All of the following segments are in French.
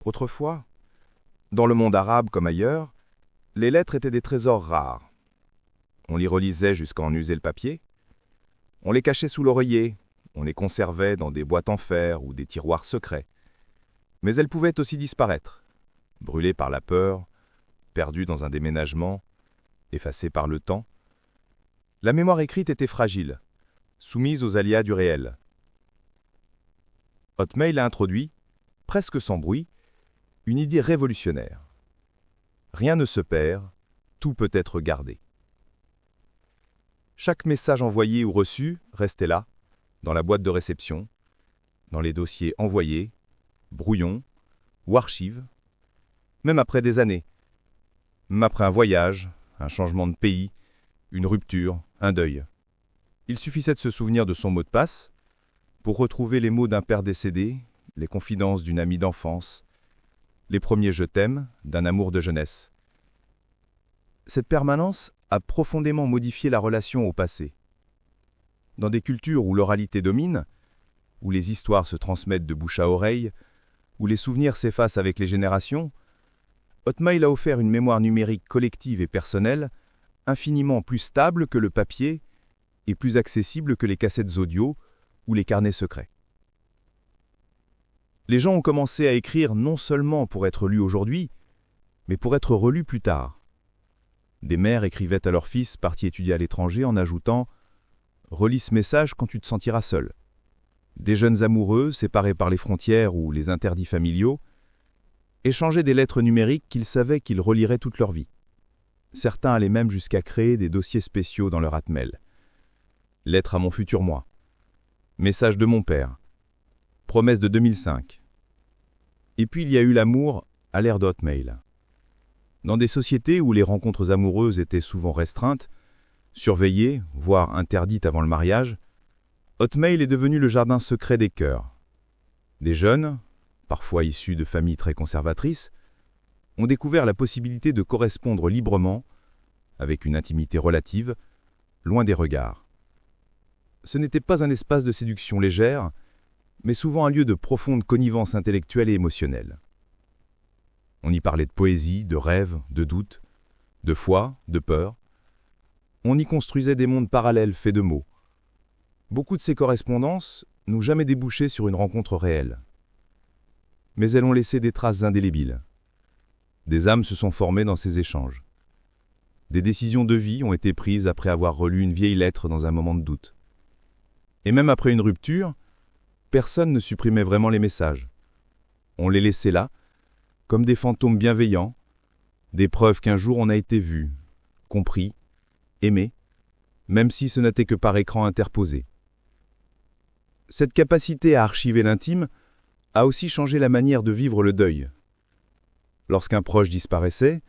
Autrefois, dans le monde arabe comme ailleurs, les lettres étaient des trésors rares. On les relisait jusqu'à en user le papier. On les cachait sous l'oreiller, on les conservait dans des boîtes en fer ou des tiroirs secrets. Mais elles pouvaient aussi disparaître, brûlées par la peur, perdues dans un déménagement, effacées par le temps. La mémoire écrite était fragile, soumise aux aléas du réel. Hotmail a introduit, presque sans bruit, une idée révolutionnaire. Rien ne se perd, tout peut être gardé. Chaque message envoyé ou reçu restait là, dans la boîte de réception, dans les dossiers envoyés, brouillons ou archives, même après des années, même après un voyage, un changement de pays, une rupture, un deuil. Il suffisait de se souvenir de son mot de passe pour retrouver les mots d'un père décédé, les confidences d'une amie d'enfance, les premiers je t'aime d'un amour de jeunesse. Cette permanence a profondément modifié la relation au passé. Dans des cultures où l'oralité domine, où les histoires se transmettent de bouche à oreille, où les souvenirs s'effacent avec les générations, Hotmail a offert une mémoire numérique collective et personnelle infiniment plus stable que le papier et plus accessible que les cassettes audio ou les carnets secrets. Les gens ont commencé à écrire non seulement pour être lus aujourd'hui, mais pour être relus plus tard. Des mères écrivaient à leur fils parti étudier à l'étranger en ajoutant « Relis ce message quand tu te sentiras seul ». Des jeunes amoureux, séparés par les frontières ou les interdits familiaux, échangeaient des lettres numériques qu'ils savaient qu'ils reliraient toute leur vie. Certains allaient même jusqu'à créer des dossiers spéciaux dans leur Hotmail. Lettre à mon futur moi. Message de mon père. Promesse de 2005. Et puis il y a eu l'amour à l'ère d'Hotmail. Dans des sociétés où les rencontres amoureuses étaient souvent restreintes, surveillées, voire interdites avant le mariage, Hotmail est devenu le jardin secret des cœurs. Des jeunes, parfois issus de familles très conservatrices, ont découvert la possibilité de correspondre librement, avec une intimité relative, loin des regards. Ce n'était pas un espace de séduction légère, mais souvent un lieu de profonde connivence intellectuelle et émotionnelle. On y parlait de poésie, de rêves, de doutes, de foi, de peur. On y construisait des mondes parallèles faits de mots. Beaucoup de ces correspondances n'ont jamais débouché sur une rencontre réelle. Mais elles ont laissé des traces indélébiles. Des âmes se sont formées dans ces échanges. Des décisions de vie ont été prises après avoir relu une vieille lettre dans un moment de doute. Et même après une rupture, personne ne supprimait vraiment les messages. On les laissait là, comme des fantômes bienveillants, des preuves qu'un jour on a été vu, compris, aimé, même si ce n'était que par écran interposé. Cette capacité à archiver l'intime a aussi changé la manière de vivre le deuil. Lorsqu'un proche disparaissait,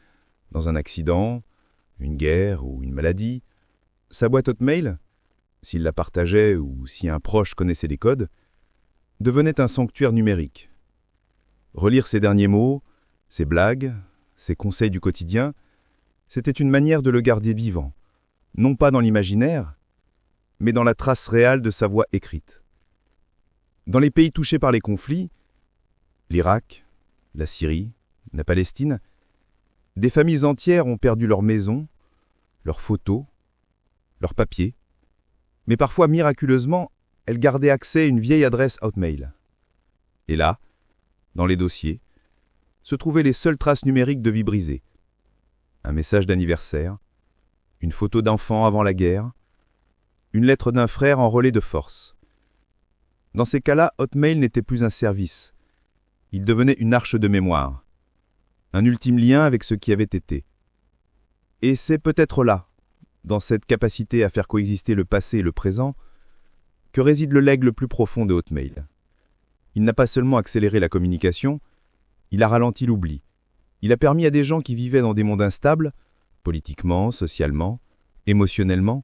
dans un accident, une guerre ou une maladie, sa boîte Hotmail, s'il la partageait ou si un proche connaissait les codes, devenait un sanctuaire numérique. Relire ses derniers mots, ses blagues, ses conseils du quotidien, c'était une manière de le garder vivant, non pas dans l'imaginaire, mais dans la trace réelle de sa voix écrite. Dans les pays touchés par les conflits, l'Irak, la Syrie, la Palestine, des familles entières ont perdu leurs maisons, leurs photos, leurs papiers, mais parfois miraculeusement, elles gardaient accès à une vieille adresse Hotmail. Et là, dans les dossiers, se trouvaient les seules traces numériques de vie brisée. Un message d'anniversaire, une photo d'enfant avant la guerre, une lettre d'un frère en relais de force. Dans ces cas-là, Hotmail n'était plus un service. Il devenait une arche de mémoire, un ultime lien avec ce qui avait été. Et c'est peut-être là, dans cette capacité à faire coexister le passé et le présent, que réside le legs le plus profond de Hotmail. Il n'a pas seulement accéléré la communication, il a ralenti l'oubli. Il a permis à des gens qui vivaient dans des mondes instables, politiquement, socialement, émotionnellement,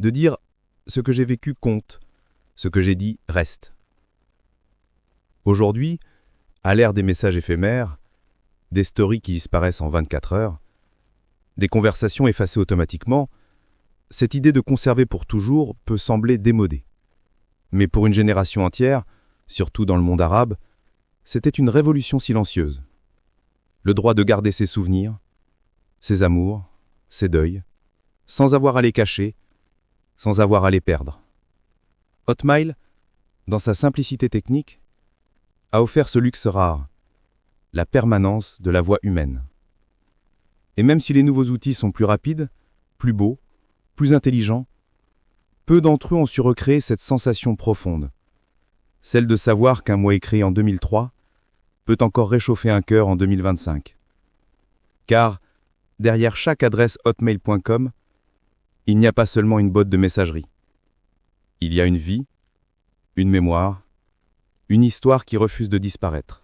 de dire « ce que j'ai vécu compte, ce que j'ai dit reste ». Aujourd'hui, à l'ère des messages éphémères, des stories qui disparaissent en 24 heures, des conversations effacées automatiquement, cette idée de conserver pour toujours peut sembler démodée. Mais pour une génération entière, surtout dans le monde arabe, C'était une révolution silencieuse. Le droit de garder ses souvenirs, ses amours, ses deuils, sans avoir à les cacher, sans avoir à les perdre. Hotmail, dans sa simplicité technique, a offert ce luxe rare, la permanence de la voix humaine. Et même si les nouveaux outils sont plus rapides, plus beaux, plus intelligents, peu d'entre eux ont su recréer cette sensation profonde, celle de savoir qu'un mot écrit en 2003 peut encore réchauffer un cœur en 2025. Car, derrière chaque adresse hotmail.com, il n'y a pas seulement une botte de messagerie. Il y a une vie, une mémoire, une histoire qui refuse de disparaître.